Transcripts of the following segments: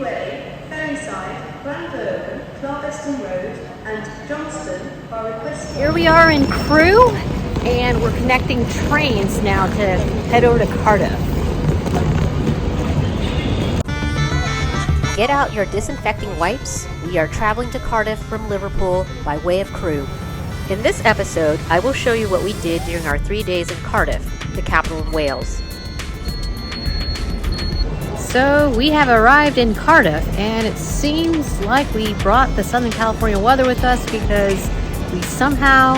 Gray, Ferryside, Granbergen, Clarveston Road, and Johnston are requesting. Here we are in Crewe, and we're connecting trains now to head over to Cardiff. Get out your disinfecting wipes. We are traveling to Cardiff from Liverpool by way of Crewe. In this episode, I will show you what we did during our 3 days in Cardiff, the capital of Wales. So we have arrived in Cardiff, and it seems like we brought the Southern California weather with us because we somehow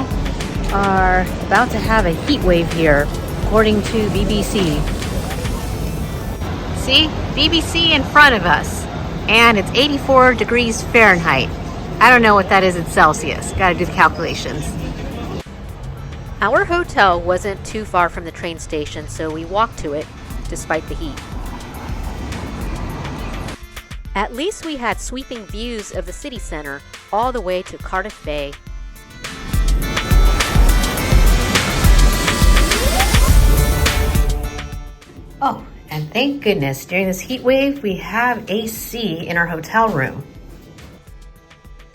are about to have a heat wave here, according to BBC. See? BBC in front of us, and it's 84 degrees Fahrenheit. I don't know what that is in Celsius. Gotta do the calculations. Our hotel wasn't too far from the train station, so we walked to it despite the heat. At least we had sweeping views of the city center all the way to Cardiff Bay. Oh, and thank goodness during this heat wave we have AC in our hotel room.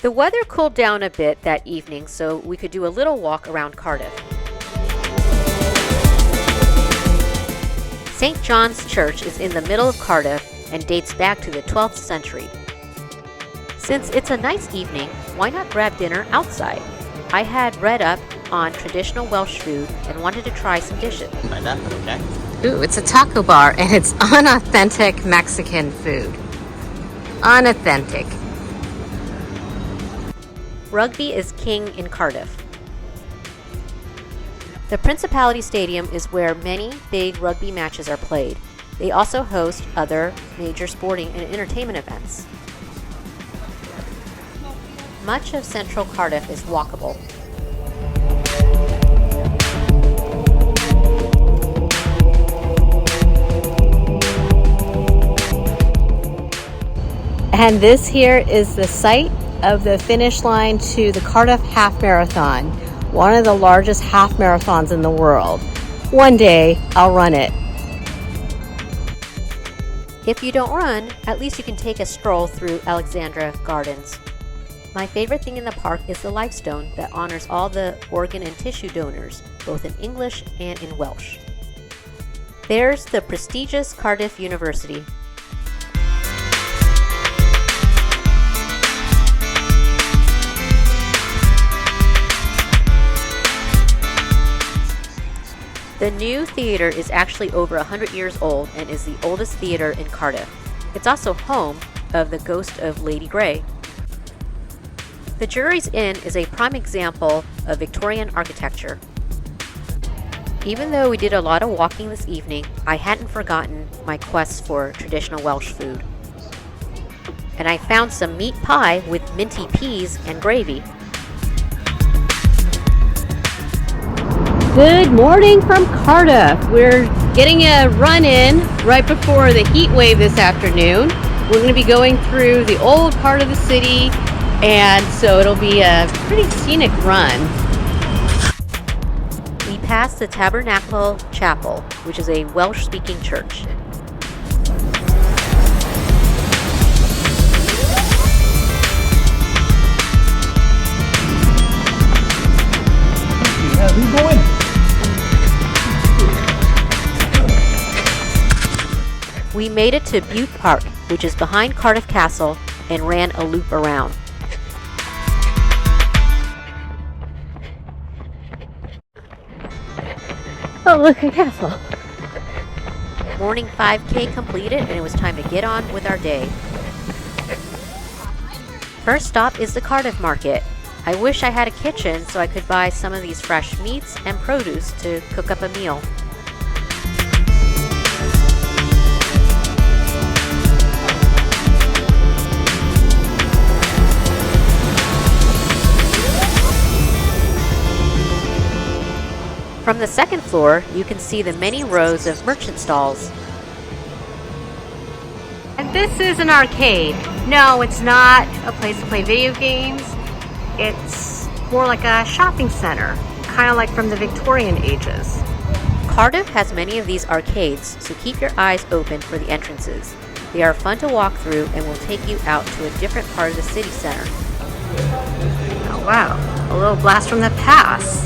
The weather cooled down a bit that evening, so we could do a little walk around Cardiff. St. John's Church is in the middle of Cardiff and dates back to the 12th century. Since it's a nice evening, why not grab dinner outside? I had read up on traditional Welsh food and wanted to try some dishes. Ooh, it's a taco bar and it's unauthentic Mexican food. Unauthentic. Rugby is king in Cardiff. The Principality Stadium is where many big rugby matches are played. They also host other major sporting and entertainment events. Much of central Cardiff is walkable. And this here is the site of the finish line to the Cardiff Half Marathon, one of the largest half marathons in the world. One day, I'll run it. If you don't run, at least you can take a stroll through Alexandra Gardens. My favorite thing in the park is the Lifestone that honors all the organ and tissue donors, both in English and in Welsh. There's the prestigious Cardiff University. The new theater is actually over 100 years old and is the oldest theater in Cardiff. It's also home of the ghost of Lady Grey. The Jury's Inn is a prime example of Victorian architecture. Even though we did a lot of walking this evening, I hadn't forgotten my quest for traditional Welsh food. And I found some meat pie with minty peas and gravy. Good morning from Cardiff. We're getting a run in right before the heat wave this afternoon. We're going to be going through the old part of the city, and so it'll be a pretty scenic run. We passed the Tabernacle Chapel, which is a Welsh-speaking church. How's it going? We made it to Bute Park, which is behind Cardiff Castle, and ran a loop around. Oh, look, a castle. Morning 5K completed, and it was time to get on with our day. First stop is the Cardiff Market. I wish I had a kitchen so I could buy some of these fresh meats and produce to cook up a meal. From the second floor, you can see the many rows of merchant stalls. And this is an arcade. No, it's not a place to play video games. It's more like a shopping center, kind of like from the Victorian ages. Cardiff has many of these arcades, so keep your eyes open for the entrances. They are fun to walk through and will take you out to a different part of the city center. Oh wow, a little blast from the past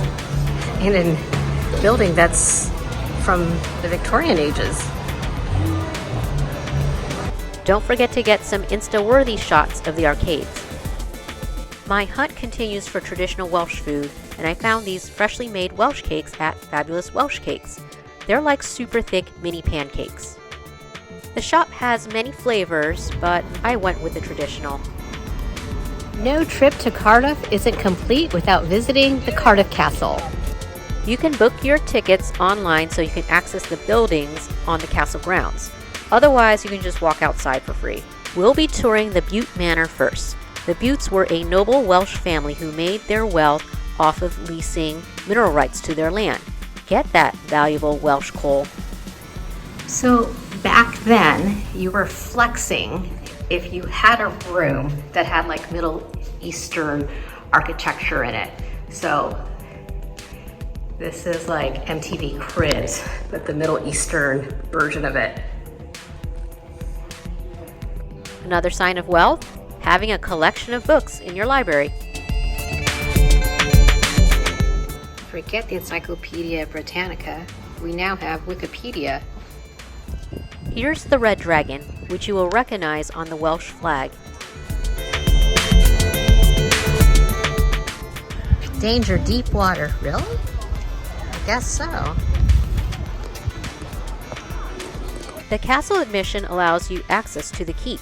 in a building that's from the Victorian ages. Don't forget to get some Insta-worthy shots of the arcades. My hunt continues for traditional Welsh food, and I found these freshly made Welsh cakes at Fabulous Welsh Cakes. They're like super thick mini pancakes. The shop has many flavors, but I went with the traditional. No trip to Cardiff isn't complete without visiting the Cardiff Castle. You can book your tickets online so you can access the buildings on the castle grounds. Otherwise, you can just walk outside for free. We'll be touring the Bute Manor first. The Butes were a noble Welsh family who made their wealth off of leasing mineral rights to their land. Get that valuable Welsh coal. So back then, you were flexing if you had a room that had like Middle Eastern architecture in it. So this is like MTV Cribs, but the Middle Eastern version of it. Another sign of wealth? Having a collection of books in your library. Forget the Encyclopedia Britannica. We now have Wikipedia. Here's the red dragon, which you will recognize on the Welsh flag. Danger, deep water. Really? I guess so. The castle admission allows you access to the keep.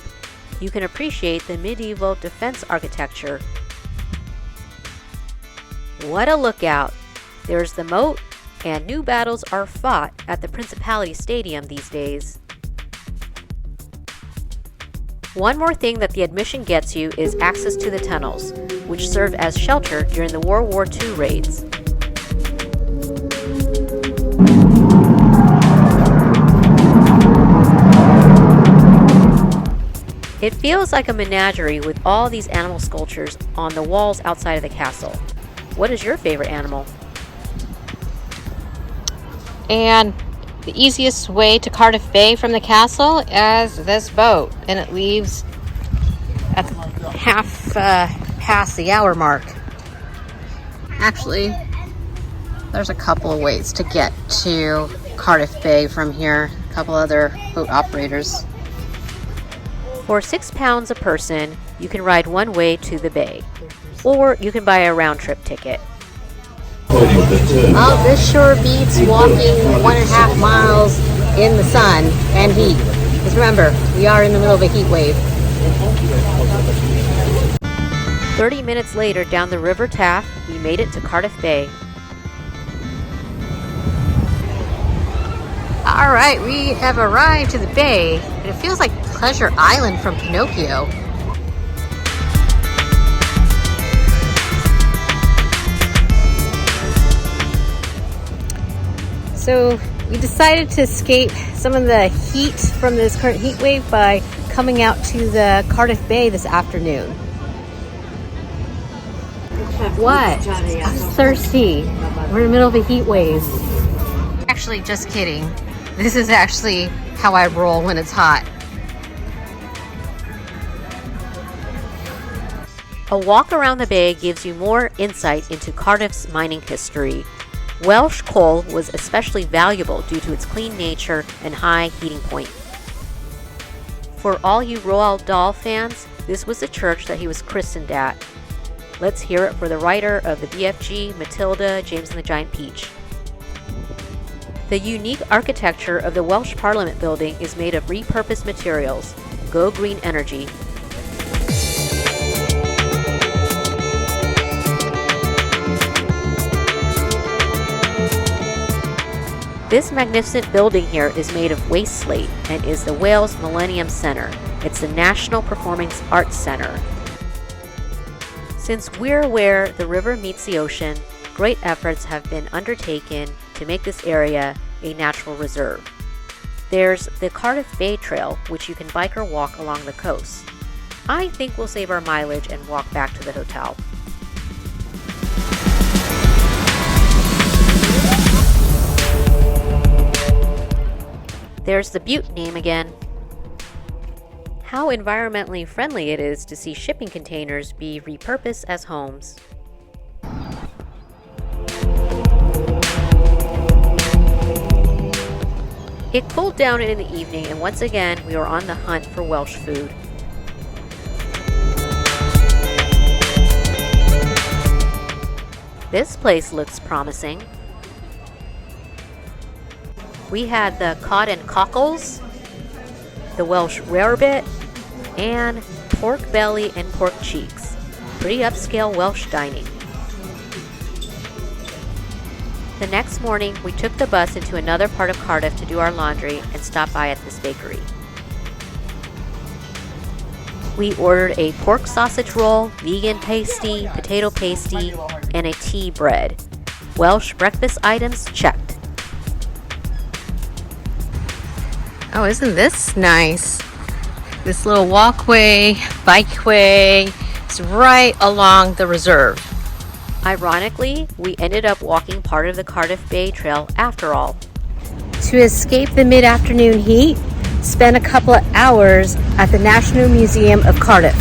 You can appreciate the medieval defense architecture. What a lookout! There's the moat, and new battles are fought at the Principality Stadium these days. One more thing that the admission gets you is access to the tunnels, which served as shelter during the World War II raids. It feels like a menagerie with all these animal sculptures on the walls outside of the castle. What is your favorite animal? And the easiest way to Cardiff Bay from the castle is this boat, and it leaves at half past the hour mark. Actually, there's a couple of ways to get to Cardiff Bay from here. A couple other boat operators. For £6 a person, you can ride one way to the bay, or you can buy a round-trip ticket. Oh, this sure beats walking 1.5 miles in the sun and heat. Because remember, we are in the middle of a heat wave. 30 minutes later, down the River Taff, we made it to Cardiff Bay. All right, we have arrived to the bay, and it feels like Pleasure Island from Pinocchio. So we decided to escape some of the heat from this current heat wave by coming out to the Cardiff Bay this afternoon. What? I'm thirsty. We're in the middle of a heat wave. Actually, just kidding. This is actually how I roll when it's hot. A walk around the bay gives you more insight into Cardiff's mining history. Welsh coal was especially valuable due to its clean nature and high heating point. For all you Roald Dahl fans, this was the church that he was christened at. Let's hear it for the writer of the BFG, Matilda, James and the Giant Peach. The unique architecture of the Welsh Parliament building is made of repurposed materials. Go green energy. This magnificent building here is made of waste slate and is the Wales Millennium Centre. It's the National Performing Arts Centre. Since we're where the river meets the ocean, great efforts have been undertaken to make this area a natural reserve. There's the Cardiff Bay Trail, which you can bike or walk along the coast. I think we'll save our mileage and walk back to the hotel. There's the Bute name again. how environmentally friendly it is to see shipping containers be repurposed as homes. It cooled down in the evening, and once again we were on the hunt for Welsh food. This place looks promising. We had the cod and cockles, the Welsh rarebit, and pork belly and pork cheeks. Pretty upscale Welsh dining. The next morning, we took the bus into another part of Cardiff to do our laundry and stop by at this bakery. We ordered a pork sausage roll, vegan pasty, potato pasty, and a tea bread. Welsh breakfast items checked. Oh, isn't this nice? This little walkway, bikeway is right along the reserve. Ironically, we ended up walking part of the Cardiff Bay Trail after all. To escape the mid-afternoon heat, spend a couple of hours at the National Museum of Cardiff.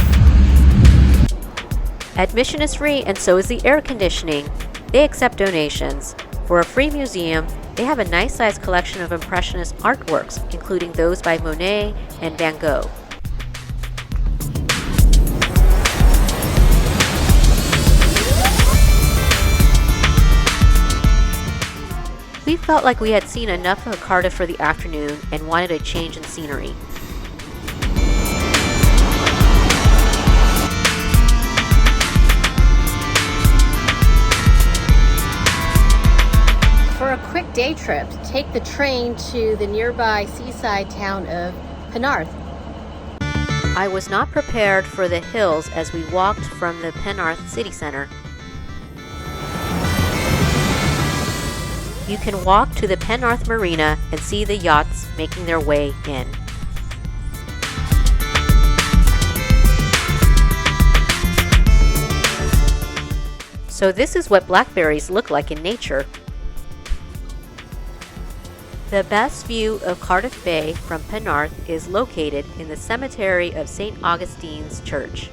Admission is free, and so is the air conditioning. They accept donations. For a free museum, they have a nice-sized collection of Impressionist artworks, including those by Monet and Van Gogh. We felt like we had seen enough of Cardiff for the afternoon and wanted a change in scenery. For a quick day trip, take the train to the nearby seaside town of Penarth. I was not prepared for the hills as we walked from the Penarth city center. You can walk to the Penarth Marina and see the yachts making their way in. So this is what blackberries look like in nature. The best view of Cardiff Bay from Penarth is located in the cemetery of St. Augustine's Church.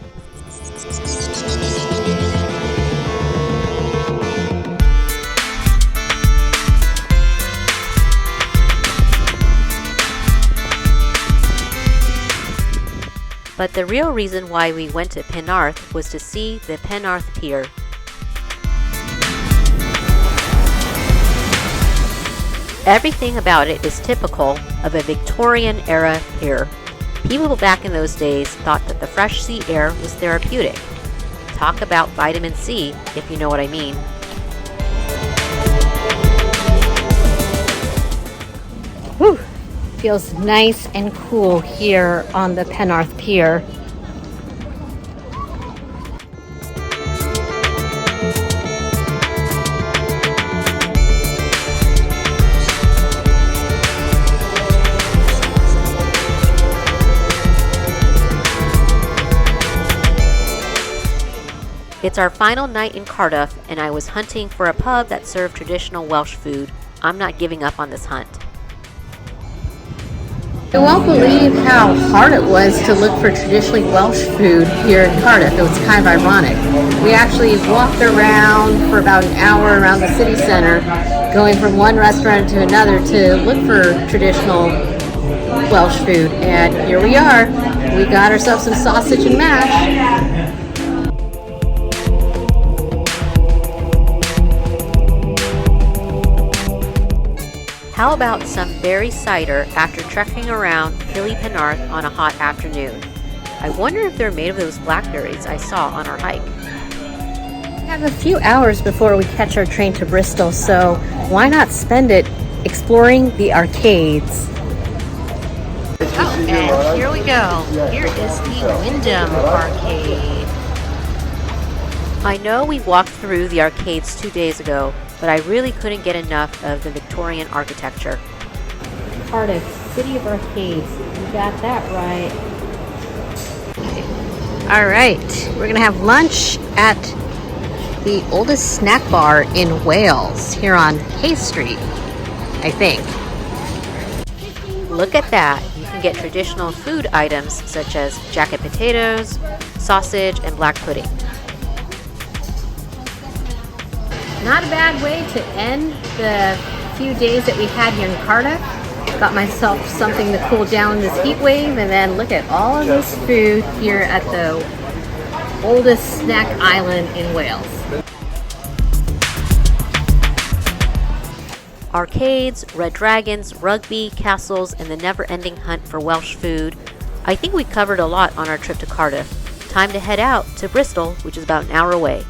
But the real reason why we went to Penarth was to see the Penarth Pier. Everything about it is typical of a Victorian era pier. People back in those days thought that the fresh sea air was therapeutic. Talk about vitamin C, if you know what I mean. Whew. Feels nice and cool here on the Penarth Pier. It's our final night in Cardiff, and I was hunting for a pub that served traditional Welsh food. I'm not giving up on this hunt. I won't believe how hard it was to look for traditionally Welsh food here in Cardiff. It was kind of ironic. We actually walked around for about an hour around the city center, going from one restaurant to another to look for traditional Welsh food. And here we are. We got ourselves some sausage and mash. How about some berry cider after trekking around hilly Penarth on a hot afternoon? I wonder if they're made of those blackberries I saw on our hike. We have a few hours before we catch our train to Bristol, so why not spend it exploring the arcades? Oh, and here we go. Here is the Wyndham Arcade. I know we walked through the arcades 2 days ago, but I really couldn't get enough of the Victorian architecture. Cardiff, City of Arcades. You got that right. All right, we're gonna have lunch at the oldest snack bar in Wales, here on Hay Street, I think. Look at that. You can get traditional food items such as jacket potatoes, sausage, and black pudding. Not a bad way to end the few days that we had here in Cardiff. Got myself something to cool down this heat wave, and then look at all of this food here at the oldest snack island in Wales. Arcades, red dragons, rugby, castles, and the never-ending hunt for Welsh food. I think we covered a lot on our trip to Cardiff. Time to head out to Bristol, which is about an hour away.